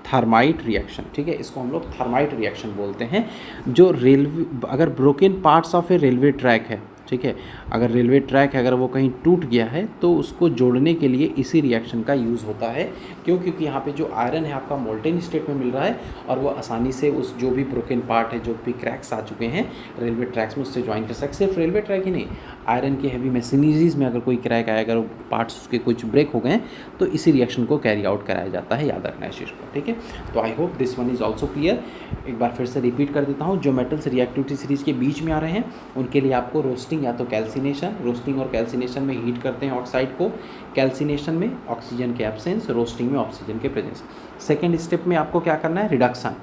thermite reaction, ठीक है। इसको हम लोग थर्माइट रिएक्शन बोलते हैं। जो रेलवे, अगर broken parts of A railway track है, ठीक है, अगर रेलवे ट्रैक है, अगर वो कहीं टूट गया है, तो उसको जोड़ने के लिए इसी रिएक्शन का यूज़ होता है। क्यों? क्योंकि यहाँ पे जो आयरन है आपका मोल्टेन स्टेट में मिल रहा है, और वो आसानी से उस जो भी ब्रोकन पार्ट है, जो भी क्रैक्स आ चुके हैं रेलवे ट्रैक्स में, उससे ज्वाइन कर सकते। सिर्फ रेलवे ट्रैक ही नहीं, आयरन के हैवी मशीनरीज में अगर कोई क्रैक आया, अगर पार्ट्स उसके कुछ ब्रेक हो गए हैं, तो इसी रिएक्शन को कैरी आउट कराया जाता है। याद रखना इस चीज़ को, ठीक है। तो I hope this one is also clear. एक बार फिर से रिपीट कर देता हूँ, जो मेटल्स रिएक्टिविटी सीरीज के बीच में आ रहे हैं, उनके लिए आपको रोस्टिंग या तो कैल्सिनेशन, रोस्टिंग और कैल्सिनेशन में हीट करते हैं ऑक्साइड को, कैल्सिनेशन में ऑक्सीजन के एब्सेंस, रोस्टिंग में ऑक्सीजन के प्रेजेंस। सेकेंड स्टेप में आपको क्या करना है, रिडक्शन,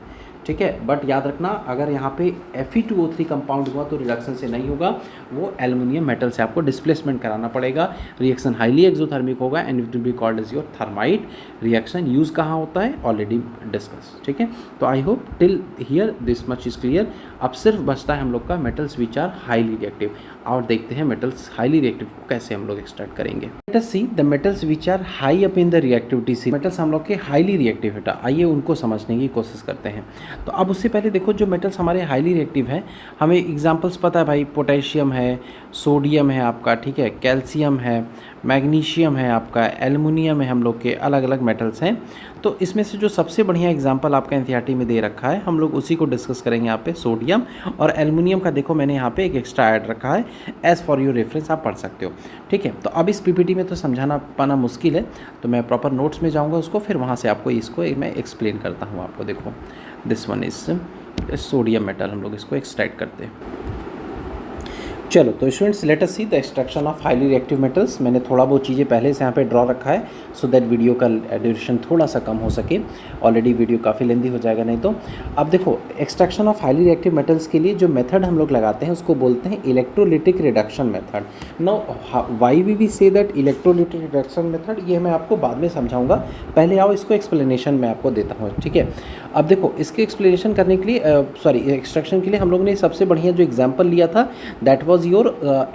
ठीक है। बट याद रखना अगर यहाँ पे Fe2O3 कंपाउंड हुआ तो रिडक्शन से नहीं होगा, वो एल्युमिनियम मेटल से आपको डिस्प्लेसमेंट कराना पड़ेगा। रिएक्शन हाईली एक्सोथर्मिक होगा and it will be called as your thermite reaction. Use कहाँ होता है ऑलरेडी डिस्कस, ठीक है। तो I hope till here this much is clear. अब सिर्फ बचता है हम लोग का metals which are highly reactive, और देखते हैं मेटल्स हाईली रिएक्टिव को कैसे हम लोग एक्सट्रैक्ट करेंगे। Let us see the metals which are high up in the reactivity sea. Metals हम लोग के हाईली रिएक्टिव है, आइए उनको समझने की कोशिश करते हैं। तो अब उससे पहले देखो जो मेटल्स हमारे हाईली रिएक्टिव हैं, हमें एग्जांपल्स पता है भाई, पोटेशियम है, सोडियम है आपका, ठीक है, कैल्शियम है, मैग्नीशियम है आपका, एल्युमिनियम है, हम लोग के अलग अलग मेटल्स हैं। तो इसमें से जो सबसे बढ़िया एग्जांपल आपका एनसीईआरटी में दे रखा है, हम लोग उसी को डिस्कस करेंगे यहाँ पे। सोडियम और एल्युमिनियम का देखो मैंने यहाँ पे एक एक्स्ट्रा ऐड रखा है, एज फॉर योर रेफरेंस आप पढ़ सकते हो, ठीक है। तो अब इस पीपीटी में तो समझाना पाना मुश्किल है, तो मैं प्रॉपर नोट्स में जाऊँगा उसको, फिर वहाँ से आपको इसको मैं एक्सप्लेन करता हूँ आपको। देखो this one is sodium metal, हम लोग इसको एक्सट्रैक्ट करते हैं। चलो तो students let us see the extraction of highly reactive metals. मैंने थोड़ा बहुत चीज़ें पहले से यहाँ पे ड्रॉ रखा है सो दैट वीडियो का ड्यूरेशन थोड़ा सा कम हो सके, ऑलरेडी वीडियो काफ़ी लेंदी हो जाएगा नहीं तो। अब देखो extraction of highly reactive metals के लिए जो मेथड हम लोग लगाते हैं उसको बोलते हैं electrolytic reduction method. Now why we say that electrolytic reduction method, ये मैं आपको बाद में समझाऊंगा, पहले आओ इसको एक्सप्लेनेशन मैं आपको देता हूँ, ठीक है। अब देखो इसके एक्सप्लेनेशन करने के लिए सॉरी एक्सट्रैक्शन के लिए हम लोग ने सबसे बढ़िया जो एग्जाम्पल लिया था दैट वाज योर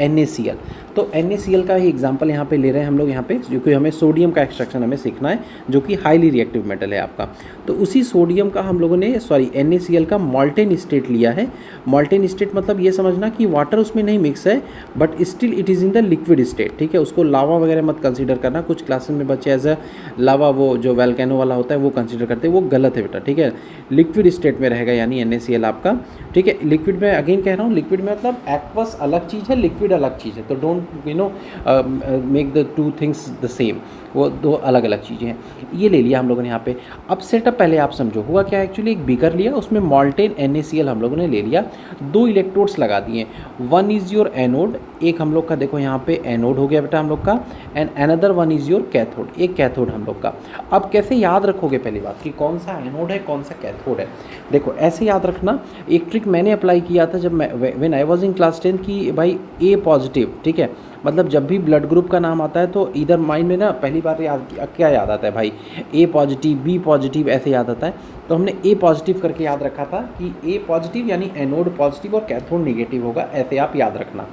NaCl। तो NaCl का ही एग्जांपल यहाँ पे ले रहे हैं हम लोग यहाँ पे, क्योंकि हमें सोडियम का एक्सट्रैक्शन हमें सीखना है जो कि हाईली रिएक्टिव मेटल है आपका। तो उसी सोडियम का हम लोगों ने NaCl का मॉल्टेन स्टेट लिया है। मॉल्टेन स्टेट मतलब ये समझना कि वाटर उसमें नहीं मिक्स है but still it is in the liquid state, ठीक है। उसको लावा वगैरह मत कंसिडर करना, कुछ क्लासेस में बच्चे एज अ लावा वो जो वैल्केनो वाला होता है वो कंसिडर करते हैं, वो गलत है बेटा, ठीक है। लिक्विड स्टेट में रहेगा यानी NaCl आपका, ठीक है। लिक्विड में अगेन कह रहा हूँ, लिक्विड में मतलब एक्वस अलग चीज़ है, लिक्विड अलग चीज़ है, तो don't make the two things the same, वो दो अलग अलग चीज़ें हैं। ये ले लिया हम लोगों ने यहाँ पे। अब सेटअप पहले आप समझो, हुआ क्या एक्चुअली, एक बीकर लिया, उसमें मॉल्टेन NaCl हम लोगों ने ले लिया, 2 इलेक्ट्रोड्स लगा दिए, वन इज़ योर एनोड, एक हम लोग का देखो यहाँ पे एनोड हो गया बेटा हम लोग का, and another one is your cathode, एक कैथोड हम लोग का। अब कैसे याद रखोगे पहली बात कि कौन सा एनोड है कौन सा कैथोड है, देखो ऐसे याद रखना। एक ट्रिक मैंने अप्लाई किया था जब मैं when I was in class 10 की भाई A पॉजिटिव, ठीक है, मतलब जब भी ब्लड ग्रुप का नाम आता है तो इधर माइंड में ना पहली बार याद क्या याद आता है भाई, A पॉजिटिव B पॉजिटिव ऐसे याद आता है। तो हमने A पॉजिटिव करके याद रखा था कि A पॉजिटिव यानी एनोड पॉजिटिव और कैथोड नेगेटिव होगा, ऐसे आप याद रखना,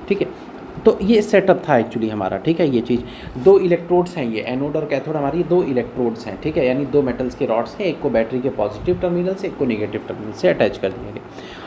ठीक है। तो ये सेटअप था एक्चुअली हमारा, ठीक है। ये चीज़ 2 इलेक्ट्रोड्स हैं, ये एनोड और कैथोड हमारी 2 इलेक्ट्रोड्स हैं, ठीक है, यानी 2 मेटल्स के रॉड्स हैं, एक को बैटरी के पॉजिटिव टर्मिनल से, एक को नेगेटिव टर्मिनल से अटैच कर दिया गया।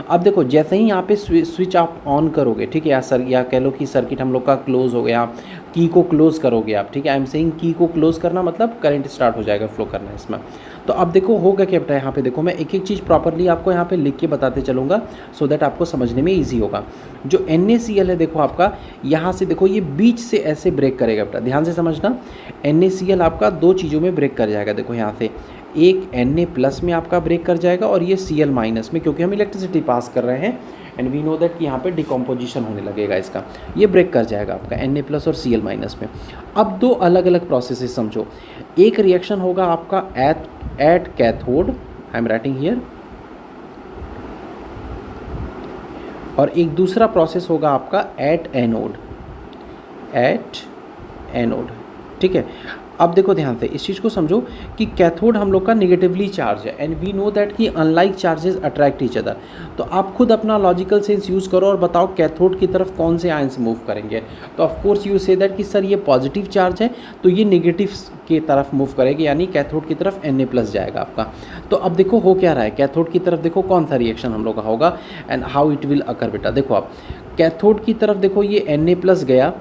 अब देखो जैसे ही यहाँ पे स्विच आप ऑन करोगे, ठीक है, या कह लो कि सर्किट हम लोग का क्लोज हो गया, की को क्लोज करोगे आप, ठीक है, आई एम सेइंग की को क्लोज करना मतलब करंट स्टार्ट हो जाएगा फ्लो करना इसमें। तो अब देखो होगा क्या बेटा, यहाँ पे देखो मैं एक एक चीज़ प्रॉपरली आपको यहाँ पे लिख के बताते चलूँगा सो दैट आपको समझने में ईजी होगा। जो NaCl है देखो आपका, यहाँ से देखो ये बीच से ऐसे ब्रेक करेगा बेटा, ध्यान से समझना। NaCl आपका 2 चीज़ों में ब्रेक कर जाएगा, देखो यहाँ से एक Na+ में आपका ब्रेक कर जाएगा और ये Cl- में, क्योंकि हम इलेक्ट्रिसिटी पास कर रहे हैं एंड वी नो दैट कि यहाँ पे डिकम्पोजिशन होने लगेगा इसका, ये ब्रेक कर जाएगा आपका Na+ और Cl- में। अब 2 अलग अलग प्रोसेसेस समझो, एक रिएक्शन होगा आपका at cathode, I am writing here, और एक दूसरा प्रोसेस होगा आपका एट एनोड, ठीक है। अब देखो ध्यान से इस चीज़ को समझो कि कैथोड हम लोग का निगेटिवली चार्ज है एंड वी नो दैट कि unlike charges attract each other. तो आप खुद अपना लॉजिकल सेंस यूज़ करो और बताओ कैथोड की तरफ कौन से आयंस मूव करेंगे। तो ऑफ कोर्स यू से दैट कि सर ये पॉजिटिव चार्ज है तो ये नेगेटिव की तरफ मूव करेगी, यानी कैथोड की तरफ Na+ जाएगा आपका। तो अब देखो हो क्या रहा है, कैथोड की तरफ देखो कौन सा रिएक्शन हम लोग का होगा and how it will occur बेटा। देखो आप कैथोड की तरफ देखो ये Na+ गया,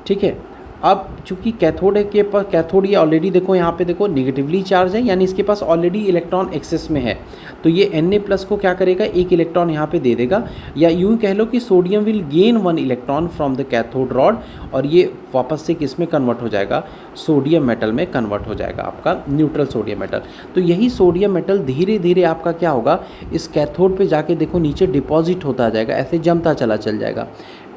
ठीक है। अब चूंकि कैथोड के पास, कैथोड ये ऑलरेडी देखो यहाँ पे देखो निगेटिवली चार्ज है, यानी इसके पास ऑलरेडी इलेक्ट्रॉन एक्सेस में है, तो ये Na+ को क्या करेगा, एक इलेक्ट्रॉन यहाँ पे दे देगा, या यूँ कह लो कि sodium will gain 1 electron from the cathode rod और ये वापस से किस में कन्वर्ट हो जाएगा, सोडियम मेटल में कन्वर्ट हो जाएगा आपका, न्यूट्रल सोडियम मेटल। तो यही सोडियम मेटल धीरे धीरे आपका क्या होगा, इस कैथोड पे जाके देखो नीचे डिपॉजिट होता जाएगा, ऐसे जमता चल जाएगा।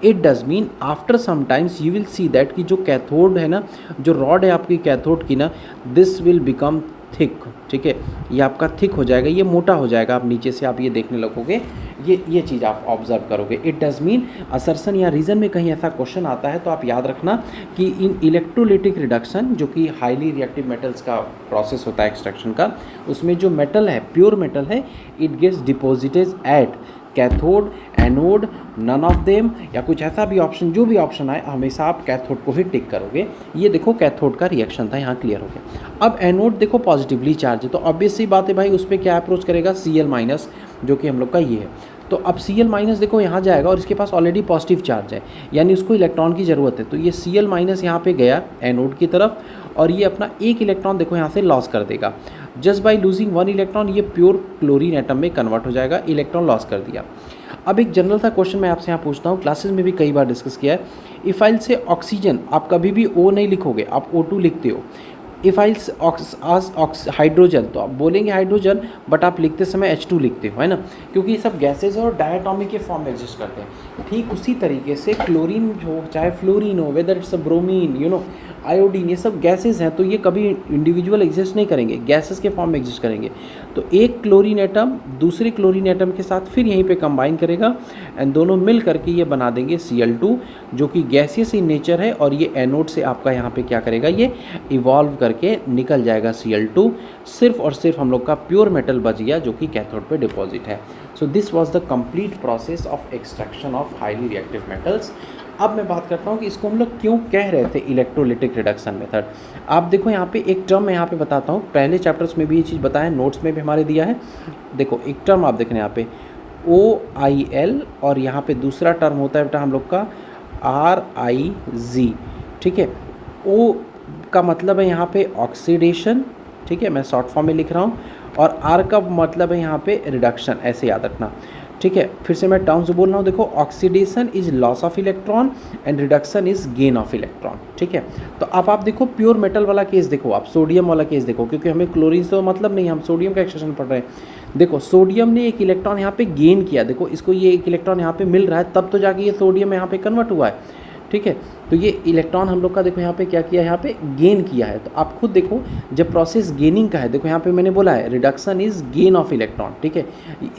It does mean after some times you will see that कि जो कैथोड है ना, जो रॉड है आपकी कैथोड की ना, दिस विल बिकम थिक, ठीक है, ये आपका थिक हो जाएगा, ये मोटा हो जाएगा, आप नीचे से आप ये देखने लगोगे, ये चीज़ आप ऑब्जर्व करोगे। इट डज मीन असर्शन या रीज़न में कहीं ऐसा क्वेश्चन आता है तो आप याद रखना कि इन इलेक्ट्रोलिटिक रिडक्शन, जो कि हाईली रिएक्टिव मेटल्स का प्रोसेस होता है एक्सट्रैक्शन का, उसमें जो मेटल है, प्योर मेटल है, it gets deposited at cathode, anode, none of them, या कुछ ऐसा भी ऑप्शन, जो भी ऑप्शन आए हमेशा आप कैथोड को ही टिक करोगे। ये देखो कैथोड का रिएक्शन था, यहाँ क्लियर हो गया। अब एनोड देखो पॉजिटिवली चार्ज है, तो ऑब्वियस सी बात है भाई, उस पर क्या अप्रोच करेगा, Cl माइनस, जो कि हम लोग का ये है। तो अब Cl माइनस देखो यहाँ जाएगा और इसके पास ऑलरेडी पॉजिटिव चार्ज है, यानी उसको इलेक्ट्रॉन की ज़रूरत है, तो ये Cl माइनस यहाँ पे गया एनोड की तरफ, और ये अपना एक इलेक्ट्रॉन देखो यहाँ से लॉस कर देगा। Just by losing one electron ये प्योर क्लोरीन एटम में कन्वर्ट हो जाएगा, इलेक्ट्रॉन लॉस कर दिया। अब एक जनरल सा क्वेश्चन मैं आपसे यहाँ पूछता हूँ, क्लासेस में भी कई बार डिस्कस किया है। इफ़ आई से ऑक्सीजन, आप कभी भी O नहीं लिखोगे, आप O2 लिखते हो। इफ़ आई हाइड्रोजन, तो आप बोलेंगे हाइड्रोजन, बट आप लिखते समय H2 लिखते हो, है ना, क्योंकि ये सब गैसेज और डायटॉमिक के फॉर्म में एग्जिस्ट करते हैं। ठीक उसी तरीके से क्लोरीन हो चाहे फ्लोरीन हो, whether it's a bromine, iodine, ये सब गैसेज हैं, तो ये कभी इंडिविजुअल एग्जिस्ट नहीं करेंगे, गैसेस के फॉर्म में एग्जिस्ट करेंगे। तो एक क्लोरीन एटम दूसरे क्लोरीन एटम के साथ फिर यहीं पे कंबाइन करेगा, एंड दोनों मिल करके ये बना देंगे Cl2, जो कि गैसियस इन नेचर है, और ये एनोड से आपका यहाँ पे क्या करेगा, ये इवॉल्व करके निकल जाएगा Cl2, सिर्फ और सिर्फ हम लोग का प्योर मेटल बच गया, जो कि कैथोड पे डिपॉजिट है। So this was the complete process of extraction of highly reactive metals. अब मैं बात करता हूँ कि इसको हम लोग क्यों कह रहे थे इलेक्ट्रोलिटिक रिडक्शन मेथड। आप देखो यहाँ पे एक टर्म मैं यहाँ पे बताता हूँ, पहले चैप्टर्स में भी ये चीज़ बताया, नोट्स में भी हमारे दिया है। देखो एक टर्म आप देख रहे हैं यहाँ पे OIL, और यहाँ पे दूसरा टर्म होता है बेटा हम लोग का RIG, ठीक है। O का मतलब है यहाँ पे ऑक्सीडेशन, ठीक है, मैं शॉर्ट फॉर्म में लिख रहा हूँ, और R का मतलब है यहाँ पे रिडक्शन, ऐसे याद रखना, ठीक है। फिर से मैं टर्म्स बोल रहा हूँ, देखो oxidation is loss of electron and reduction is gain of electron, ठीक है। तो अब आप देखो प्योर मेटल वाला केस देखो, आप सोडियम वाला केस देखो, क्योंकि हमें क्लोरीन से तो मतलब नहीं, हम सोडियम का एक्सट्रैक्शन पढ़ रहे हैं। देखो सोडियम ने एक इलेक्ट्रॉन यहाँ पे गेन किया, देखो इसको ये एक इलेक्ट्रॉन यहाँ पे मिल रहा है, तब तो जाके ये सोडियम यहाँ पे कन्वर्ट हुआ है, ठीक है। तो ये इलेक्ट्रॉन हम लोग का देखो यहाँ पे क्या किया है, यहाँ पे गेन किया है। तो आप खुद देखो जब प्रोसेस गेनिंग का है, देखो यहाँ पे मैंने बोला है reduction is gain of electron, ठीक है।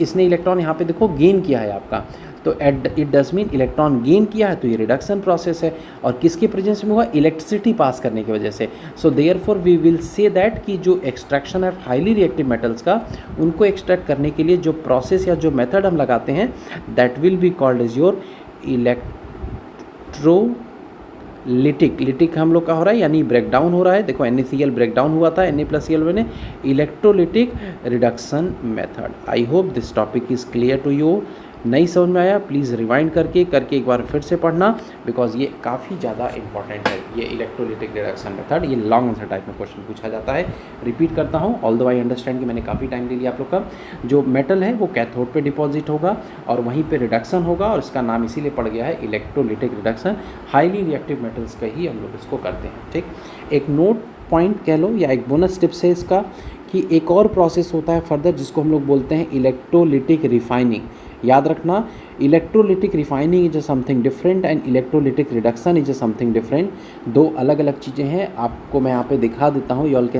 इसने इलेक्ट्रॉन यहाँ पे देखो गेन किया है आपका, तो it does mean electron gain किया है, तो ये रिडक्शन प्रोसेस है, और किसके प्रेजेंस में हुआ, इलेक्ट्रिसिटी पास करने की वजह से। So therefore we will say that कि जो एक्सट्रैक्शन है हाईली रिएक्टिव मेटल्स का, उनको एक्सट्रैक्ट करने के लिए जो प्रोसेस या जो मेथड हम लगाते हैं, that will be called as your lytic हम लोग का हो रहा है, यानी ब्रेक डाउन हो रहा है। देखो NaCl ब्रेक डाउन हुआ था, Na+Cl बने, electrolytic reduction method. I hope this topic is clear to you. नहीं समझ में आया प्लीज़ रिवाइंड करके एक बार फिर से पढ़ना, बिकॉज ये काफ़ी ज़्यादा इंपॉर्टेंट है, ये इलेक्ट्रोलिटिक रिडक्शन मेथड। ये लॉन्ग आंसर टाइप में क्वेश्चन पूछा जाता है। रिपीट करता हूँ, ऑल दो आई अंडरस्टैंड कि मैंने काफ़ी टाइम ले लिया आप लोग का। जो मेटल है वो कैथोड पे डिपॉजिट होगा और वहीं पे रिडक्शन होगा, और इसका नाम इसीलिए पड़ गया है electrolytic reduction. Highly reactive metals का ही हम लोग इसको करते हैं, ठीक। एक नोट पॉइंट कह लो या एक बोनस टिप्स है इसका, कि एक और प्रोसेस होता है फर्दर जिसको हम लोग बोलते हैं इलेक्ट्रोलिटिक रिफाइनिंग। याद रखना, electrolytic refining is something different and electrolytic reduction is something different. दो अलग अलग चीज़ें हैं, आपको मैं यहाँ पे दिखा देता हूँ। यॉल के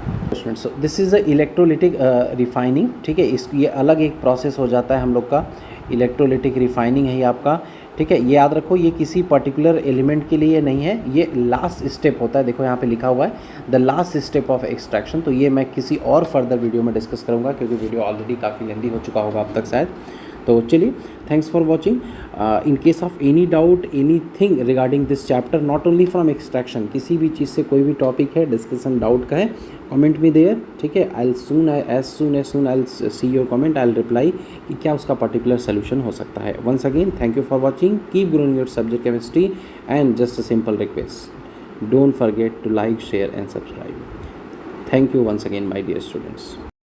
so this is a electrolytic refining, ठीक है। ये अलग एक प्रोसेस हो जाता है हम लोग का, इलेक्ट्रोलिटिक रिफाइनिंग है ये आपका, ठीक है। ये याद रखो, ये किसी पर्टिकुलर एलिमेंट के लिए नहीं है, ये लास्ट स्टेप होता है। देखो यहाँ पे लिखा हुआ है the last step of extraction. तो ये मैं किसी और फर्दर वीडियो में डिस्कस करूँगा, क्योंकि वीडियो ऑलरेडी काफ़ी लेंदी हो चुका होगा अब तक शायद। तो चलिए, thanks for watching. In case of any doubt any thing regarding this chapter, not only from extraction, किसी भी चीज़ से कोई भी टॉपिक है, डिस्कशन डाउट का है, कमेंट मी देयर, ठीक है। As soon I see your comment, I reply कि क्या उसका पर्टिकुलर सोल्यूशन हो सकता है। Once again thank you for watching, keep growing your subject chemistry, and just a simple request, don't forget to like, share and subscribe. Thank you once again my dear students.